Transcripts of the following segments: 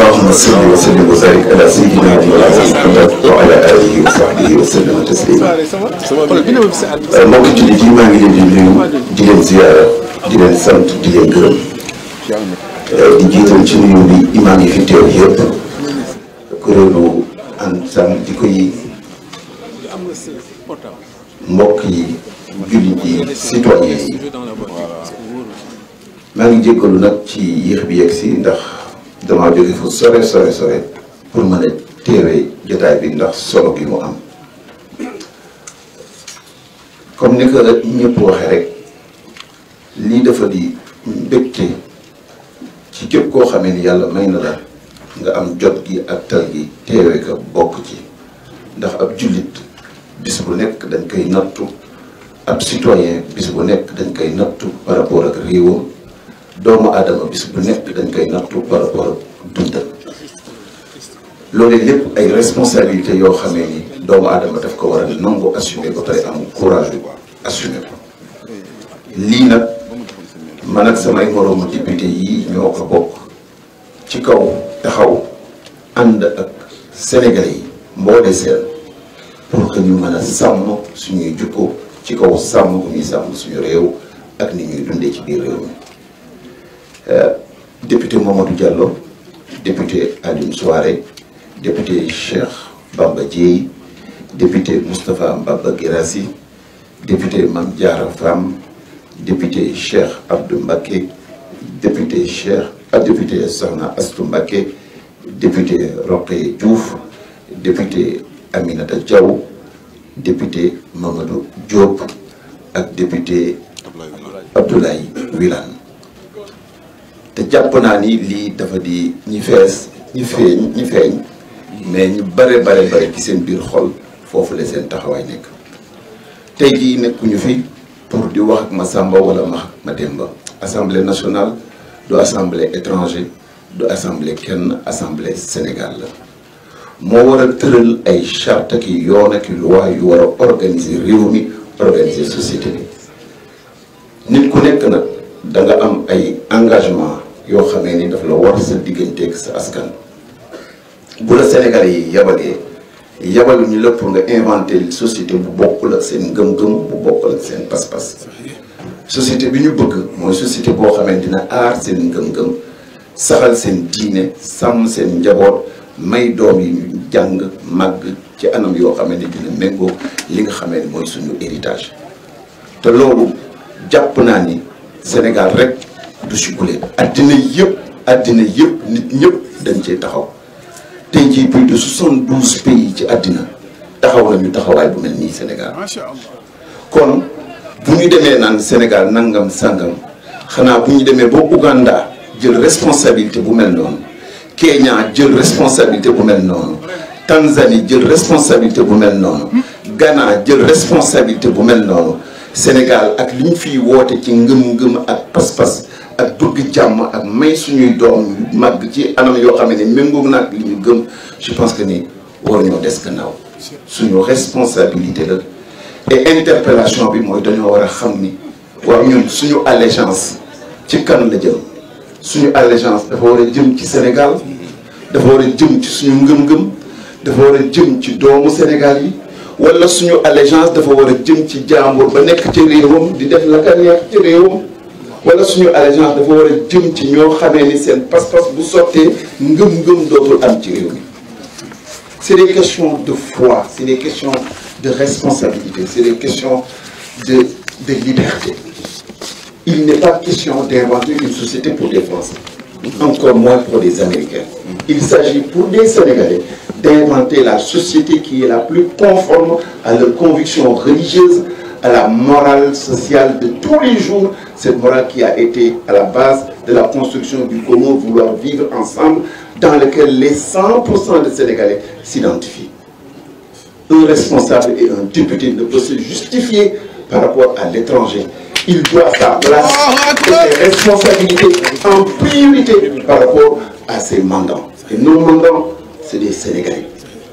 اللهم صل وسلم وبارك على سيدنا محمد وعلى آله وصحبه وسلم تسليما. mbokki jullit yi maa ngi leen di nuyu di leen ziyaara di leen sant di leen gërëm di jiital ci nuyu bi imaam yi fi teew yëpp kuréelu Ansar Jikko Yi mbokk yi jullit yi citoyen yi maa ngi jéggalu nag ci yéex bi yegg si ndax damaa jóge fu sore pour mën a teewee jotaay bi ndax solo gi mu am comme ni ko ñëpp waxee rek lii dafa di mbégte ci képp koo xamee ni yàlla may na la nga am jot gi ak tal gi teewee ko bokk ci ndax ab jullit bis bu nekk dañ koy nattu ab citoyen bis bu nekk dañ koy nattu par rapport ak réewam doomu aadama bis bu nekk dañ koy nattu par rapport ak dundam loolu lépp ay responsabilité yoo xamee ni doomu aadama daf ko war a nangu assumer ba pare am courage yu assumer ko lii nag man ak samay moroomu député yi ñoo ko bokk ci kaw taxaw ànd ak sénégalais yi mboole seen pour que ñu mën a sàmm suñuy jukko ci kaw sàmm bu ñuy sàmm suñu réew ak ni ñuy dundee ci biir réew mi député Mamadou Diallo député Alioune Souaré député Cheikh Bamba Dièye député Moustapha Mbaba Guirassy député Mame Diarra Fam député Cheikh Abdou Mbacké député député Sokhna Astou Mbacké député Rokhaya Diouf député Aminata Diaw député Mamadou Diop ak député Abdoulaye Wilane te jàpp naa ni lii dafa di ñi feeñ mais ñu bare ci seen biir xol foofu la seen taxawaay nekk tey jii nekkuñu fi pour di wax ak ma Samba wala ma Demba assemblée nationale du assemblée étranger du assemblée kenn assemblée Sénégal la moo war a tëral ay charte ki yoon ak loi yu war a organiser réew mi organiser société bi nit ku nekk nag da nga am ay engagement yoo xamee ni daf la war sa digganteeg sa askan bu la Sénégalais yi yabaluñu la pour nga inventer société bu bokkul ak seen ngëm-ngëm bu bokkul ak seen pas-pas société bi ñu bëgg mooy société boo xamee dina aar seen ngëm-ngëm saxal seen diine sàmm seen njaboot may doom yi ñu jàng màgg ci anam yoo xamee ne dina méngoo li nga xamee ni mooy suñu héritage te loolu jàpp naa ni Sénégal rek du si gulee addina yëpp nit ñëpp dañ cee taxaw tey jii plus de 72 pays ci àddina taxaw nañu taxawaay bu mel nii Sénégal kon bu ñu demee naan Sénégal nangam sangam xanaa bu ñu demee ba Ouganda jël responsabilité bu mel noonu Kenya jël responsabilité bu mel noonu Tanzanie jël responsabilité bu mel noonu Ghana jël responsabilité bu mel noonu Sénégal ak li ñu fiy woote ci ngëm-ngëm ak pas-pas ak bëgg jàmm ak may suñuy doom màgg ci anam yoo xam ne méngoog nag li ñu gëm je pense que ni war ñoo des gannaaw suñu responsabilité la et interpellation bi mooy dañoo war a xam ni waaw ñun suñu allégeance ci kan la jëm suñu allégeance dafa war a jëm ci Sénégal dafa war a jëm ci suñu ngëm-ngëm dafa war a jëm ci doomu Sénégal yi wala suñu allégeance dafa war a jëm ci jàmbur ba nekk ci réewam di def la ka neex ci réewam wala suñu allégeance dafa war a jëm ci ñoo xamee ni seen pas-pas bu sottee ngëm-ngëm dootul am ci réew mi c'est des questions de foi c'est des questions de responsabilité c'est des questions de liberté. Il n'est pas question d'inventer une société pour des Français, encore moins pour des Américains. Il s'agit pour des Sénégalais d'inventer la société qui est la plus conforme à leurs convictions religieuses, à la morale sociale de tous les jours, cette morale qui a été à la base de la construction du commun vouloir vivre ensemble, dans lequel les 100% des Sénégalais s'identifient. Un responsable et un député ne peut se justifier par rapport à l'étranger. Il doit sa place et ses responsabilités en priorité par rapport à ses mandants. Et nos mandants, c'est des Sénégalais.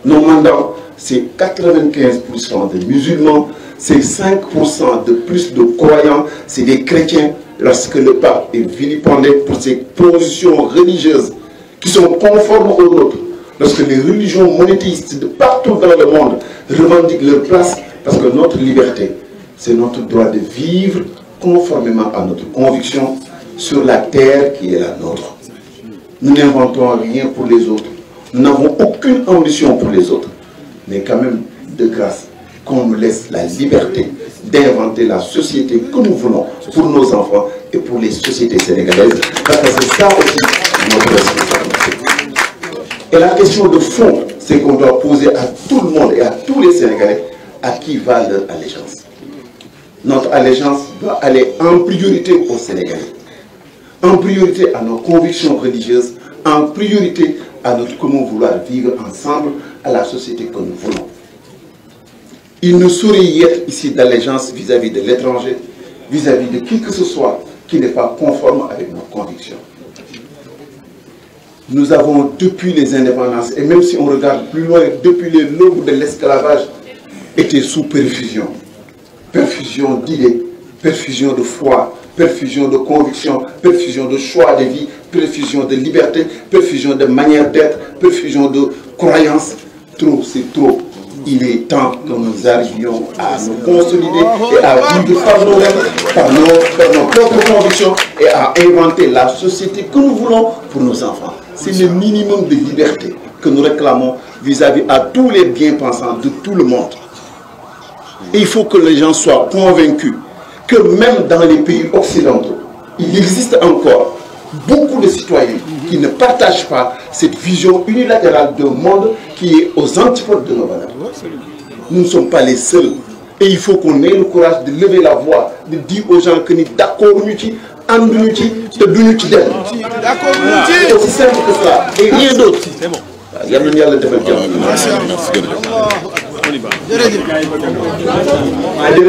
Nos mandants, c'est 95% de musulmans, c'est 5% de plus de croyants, c'est des chrétiens. Lorsque le pape est vilipendé pour ses positions religieuses, qui sont conformes aux nôtres. Lorsque les religions monothéistes de partout dans le monde revendiquent leur place, parce que notre liberté, c'est notre droit de vivre conformément à notre conviction sur la terre qui est la nôtre. Nous n'inventons rien pour les autres. Nous n'avons aucune ambition pour les autres. Mais quand même, de grâce, qu'on nous laisse la liberté d'inventer la société que nous voulons pour nos enfants et pour les sociétés sénégalaises. Parce que c'est ça aussi notre responsabilité. Et la question de fond, c'est qu'on doit poser à tout le monde et à tous les Sénégalais à qui va leur allégeance. Notre allégeance doit aller en priorité aux Sénégalais, en priorité à nos convictions religieuses, en priorité à notre comment vouloir vivre ensemble à la société que nous voulons. Il ne saurait y être ici d'allégeance vis-à-vis de l'étranger, vis-à-vis de qui que ce soit qui n'est pas conforme avec nos convictions. Nous avons, depuis les indépendances, et même si on regarde plus loin, depuis les lobes de l'esclavage, été sous perfusion. Perfusion d'idées, perfusion de foi, perfusion de conviction, perfusion de choix de vie, perfusion de liberté, perfusion de manière d'être, perfusion de croyance. Trop, c'est trop. Il est temps que nous arrivions à nous consolider et à vivre par nous-mêmes, par nos propres convictions et à inventer la société que nous voulons pour nos enfants. C'est le minimum de liberté que nous réclamons vis-à-vis à tous les bien-pensants de tout le monde. Et il faut que les gens soient convaincus que même dans les pays occidentaux, il existe encore beaucoup de citoyens qui ne partagent pas cette vision unilatérale d'un monde qui est aux antipodes de nos valeurs. Nous ne sommes pas les seuls. Et il faut qu'on ait le courage de lever la voix, de dire aux gens que nous sommes d'accord, nous sommes d'accord. C'est aussi simple que ça. Et rien d'autre. C'est bon. Il y a le développement.